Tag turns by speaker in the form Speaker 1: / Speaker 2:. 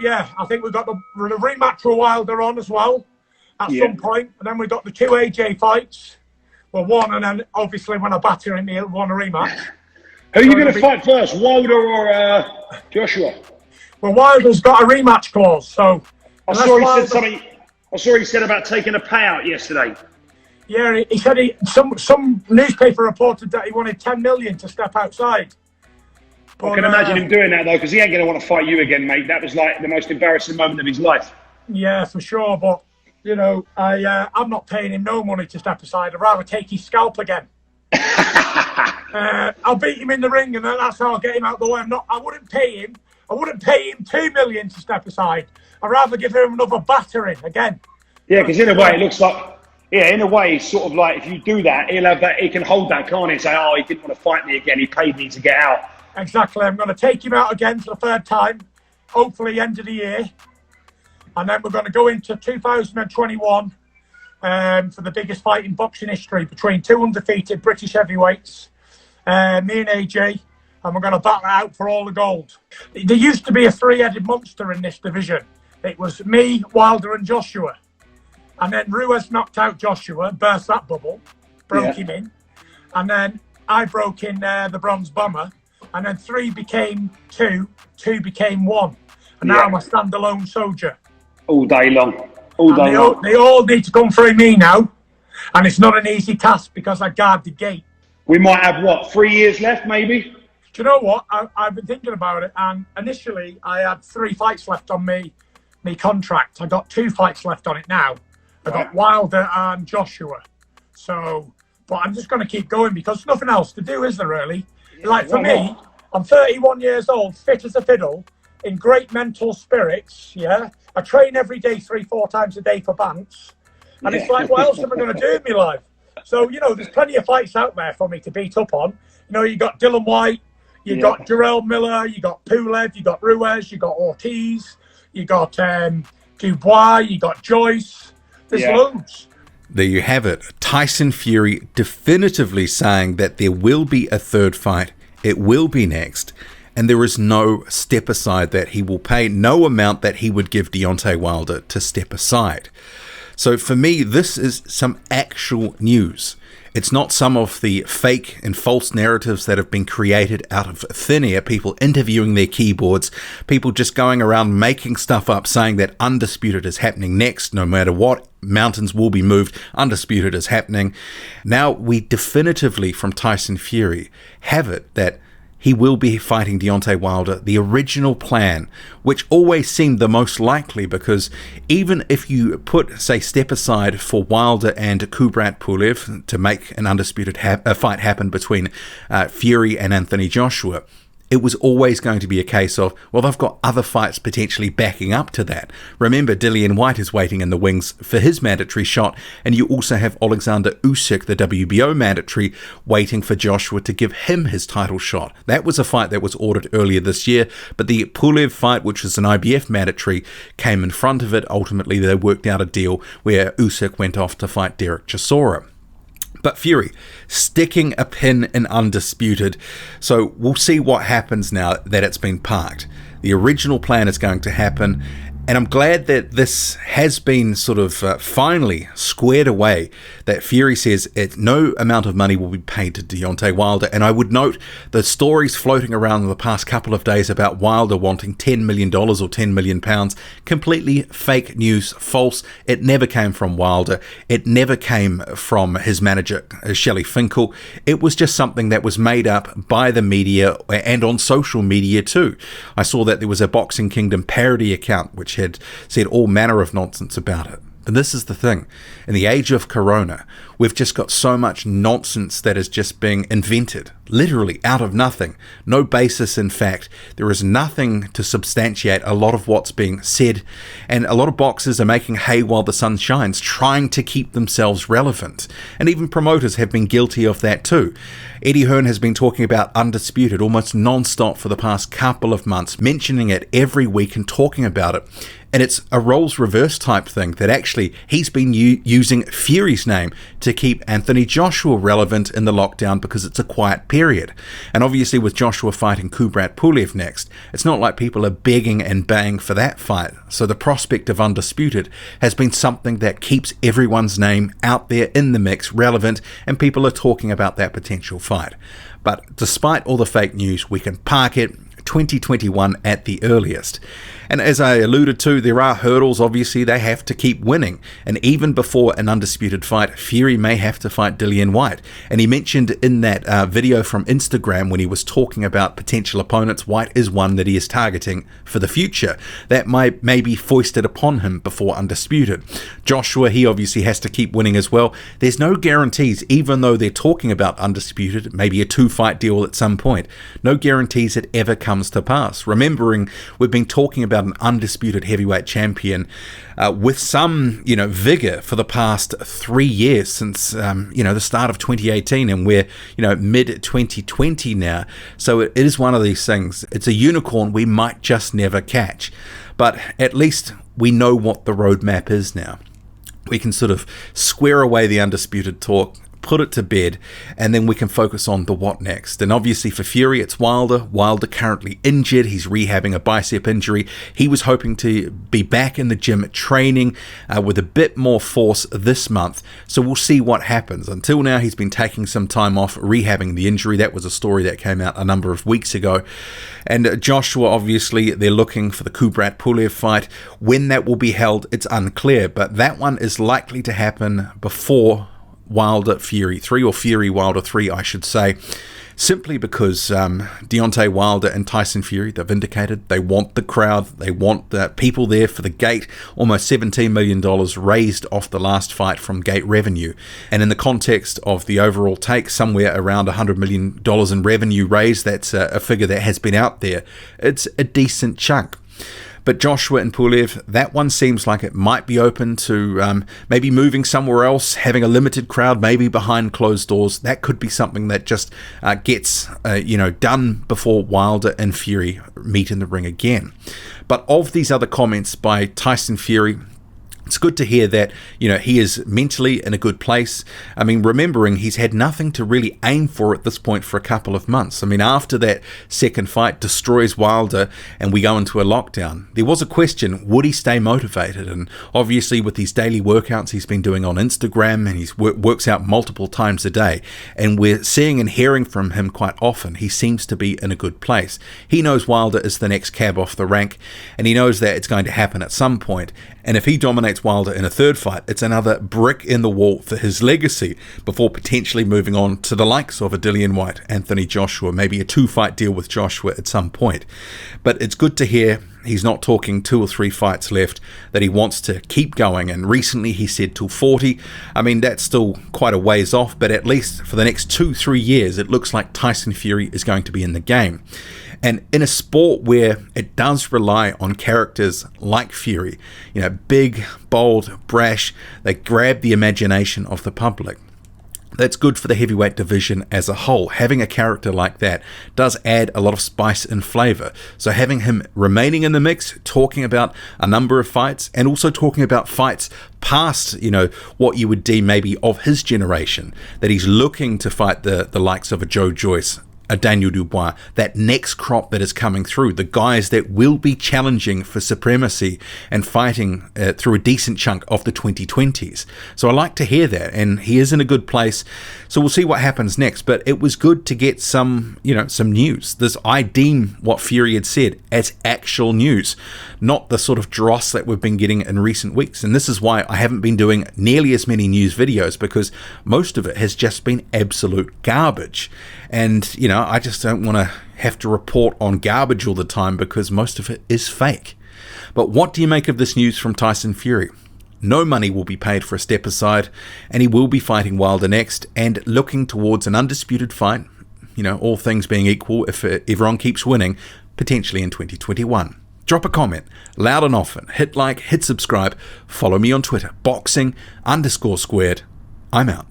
Speaker 1: I think we've got the rematch with Wilder on as well at some point. And then we've got the 2 AJ fights. Well, one, and then obviously when I batter him, he'll want a rematch.
Speaker 2: Who are you going to fight first, Wilder or Joshua?
Speaker 1: Well, Wilder's got a rematch clause, so...
Speaker 2: I saw he said about taking a payout yesterday.
Speaker 1: Yeah, he said some newspaper reported that he wanted 10 million to step outside.
Speaker 2: I can imagine him doing that, though, because he ain't going to want to fight you again, mate. That was like the most embarrassing moment of his life.
Speaker 1: Yeah, for sure, but, you know, I'm not paying him no money to step aside. I'd rather take his scalp again. I'll beat him in the ring, and that's how I'll get him out the way. I wouldn't pay him 2 million to step aside. I'd rather give him another battering again. Yeah,
Speaker 2: because in a way, it looks like... Yeah, in a way, it's sort of like if you do that, he can hold that, can't he? And say, oh, he didn't want to fight me again. He paid me to get out.
Speaker 1: Exactly. I'm going to take him out again for the third time, hopefully end of the year. And then we're going to go into 2021 for the biggest fight in boxing history between 2 undefeated British heavyweights, me and AJ, and we're going to battle out for all the gold. There used to be a 3-headed monster in this division. It was me, Wilder and Joshua. And then Ruiz knocked out Joshua, burst that bubble, broke him in. And then I broke in the Bronze Bomber. And then 3 became 2, 2 became 1. And now I'm a standalone soldier.
Speaker 2: All day long. All day long.
Speaker 1: They all need to come through me now. And it's not an easy task because I guard the gate.
Speaker 2: We might have, 3 years left, maybe?
Speaker 1: Do you know what? I've been thinking about it. And initially, I had 3 fights left on me contract. I got 2 fights left on it now. I got Wilder and Joshua. So, but I'm just going to keep going because there's nothing else to do, is there really? Like for me, I'm 31 years old, fit as a fiddle, in great mental spirits, I train every day 3-4 times a day for Bants. And it's like, what else am I going to do in my life? So, you know, there's plenty of fights out there for me to beat up on. You know, you got Dylan White, you got Jarrell Miller, you got Pulev, you got Ruiz, you got Ortiz, you got Dubois, you got Joyce. There's loads.
Speaker 3: There you have it. Tyson Fury definitively saying that there will be a third fight. It will be next. And there is no step aside that he will pay, no amount that he would give Deontay Wilder to step aside. So for me, this is some actual news. It's not some of the fake and false narratives that have been created out of thin air, people interviewing their keyboards, people just going around making stuff up, saying that Undisputed is happening next, no matter what, mountains will be moved, Undisputed is happening. Now we definitively, from Tyson Fury, have it that he will be fighting Deontay Wilder, the original plan, which always seemed the most likely, because even if you put, say, step aside for Wilder and Kubrat Pulev to make an undisputed fight happen between Fury and Anthony Joshua, it was always going to be a case of, well, they've got other fights potentially backing up to that. Remember, Dillian Whyte is waiting in the wings for his mandatory shot, and you also have Alexander Usyk, the WBO mandatory, waiting for Joshua to give him his title shot. That was a fight that was ordered earlier this year, but the Pulev fight, which was an IBF mandatory, came in front of it. Ultimately, they worked out a deal where Usyk went off to fight Derek Chisora. But Fury, sticking a pin in Undisputed. So we'll see what happens now that it's been parked. The original plan is going to happen, and I'm glad that this has been sort of finally squared away, that Fury says no amount of money will be paid to Deontay Wilder. And I would note the stories floating around in the past couple of days about Wilder wanting $10 million or £10 million, completely fake news, false. It never came from Wilder. It never came from his manager, Shelley Finkel. It was just something that was made up by the media and on social media too. I saw that there was a Boxing Kingdom parody account which had said all manner of nonsense about it. And this is the thing. In the age of Corona, we've just got so much nonsense that is just being invented, literally out of nothing. No basis in fact. There is nothing to substantiate a lot of what's being said. And a lot of boxers are making hay while the sun shines, trying to keep themselves relevant. And even promoters have been guilty of that too. Eddie Hearn has been talking about Undisputed almost non-stop for the past couple of months, mentioning it every week and talking about it. And it's a roles reverse type thing that actually he's been using Fury's name to to keep Anthony Joshua relevant in the lockdown because it's a quiet period. And obviously with Joshua fighting Kubrat Pulev next, it's not like people are begging and baying for that fight. So the prospect of Undisputed has been something that keeps everyone's name out there in the mix, relevant, and people are talking about that potential fight. But despite all the fake news, we can park it 2021 at the earliest. And as I alluded to, there are hurdles. Obviously, they have to keep winning. And even before an Undisputed fight, Fury may have to fight Dillian Whyte. And he mentioned in that video from Instagram when he was talking about potential opponents, Whyte is one that he is targeting for the future. That may be foisted upon him before Undisputed. Joshua, he obviously has to keep winning as well. There's no guarantees, even though they're talking about Undisputed, maybe a 2-fight deal at some point. No guarantees it ever comes to pass. Remembering, we've been talking about an undisputed heavyweight champion with some, vigor for the past 3 years since, the start of 2018, and we're, mid-2020 now. So it is one of these things. It's a unicorn we might just never catch. But at least we know what the roadmap is now. We can sort of square away the Undisputed talk, put it to bed, and then we can focus on the what next. And obviously for Fury, it's Wilder. Wilder currently injured. He's rehabbing a bicep injury. He was hoping to be back in the gym training with a bit more force this month. So we'll see what happens. Until now, he's been taking some time off, rehabbing the injury. That was a story that came out a number of weeks ago. And Joshua, obviously, they're looking for the Kubrat Pulev fight. When that will be held, it's unclear. But that one is likely to happen before Wilder Fury 3, or Fury Wilder 3, I should say, simply because Deontay Wilder and Tyson Fury, they've indicated they want the crowd, they want the people there for the gate. Almost $17 million raised off the last fight from gate revenue. And in the context of the overall take, somewhere around $100 million in revenue raised, that's a figure that has been out there. It's a decent chunk. But Joshua and Pulev, that one seems like it might be open to maybe moving somewhere else, having a limited crowd, maybe behind closed doors. That could be something that just gets done before Wilder and Fury meet in the ring again. But of these other comments by Tyson Fury, it's good to hear that, he is mentally in a good place. I mean, remembering he's had nothing to really aim for at this point for a couple of months. I mean, after that second fight destroys Wilder and we go into a lockdown, there was a question, would he stay motivated? And obviously with these daily workouts he's been doing on Instagram, and he works out multiple times a day, and we're seeing and hearing from him quite often, he seems to be in a good place. He knows Wilder is the next cab off the rank, and he knows that it's going to happen at some point. And if he dominates Wilder in a third fight, it's another brick in the wall for his legacy before potentially moving on to the likes of a Dillian Whyte, Anthony Joshua, maybe a 2-fight deal with Joshua at some point. But it's good to hear he's not talking 2 or 3 fights left, that he wants to keep going. And recently he said till 40. I mean, that's still quite a ways off, but at least for the next 2-3 years, it looks like Tyson Fury is going to be in the game. And in a sport where it does rely on characters like Fury, big, bold, brash, they grab the imagination of the public. That's good for the heavyweight division as a whole. Having a character like that does add a lot of spice and flavor. So having him remaining in the mix, talking about a number of fights, and also talking about fights past, what you would deem maybe of his generation, that he's looking to fight the likes of a Joe Joyce, a Daniel Dubois, that next crop that is coming through, the guys that will be challenging for supremacy and fighting through a decent chunk of the 2020s. So I like to hear that, and he is in a good place. So we'll see what happens next. But it was good to get some news. I deem what Fury had said as actual news, not the sort of dross that we've been getting in recent weeks. And this is why I haven't been doing nearly as many news videos, because most of it has just been absolute garbage. And, I just don't want to have to report on garbage all the time, because most of it is fake. But what do you make of this news from Tyson Fury? No money will be paid for a step aside, and he will be fighting Wilder next and looking towards an undisputed fight, all things being equal, if everyone keeps winning, potentially in 2021. Drop a comment, loud and often, hit like, hit subscribe, follow me on Twitter, boxing_squared. I'm out.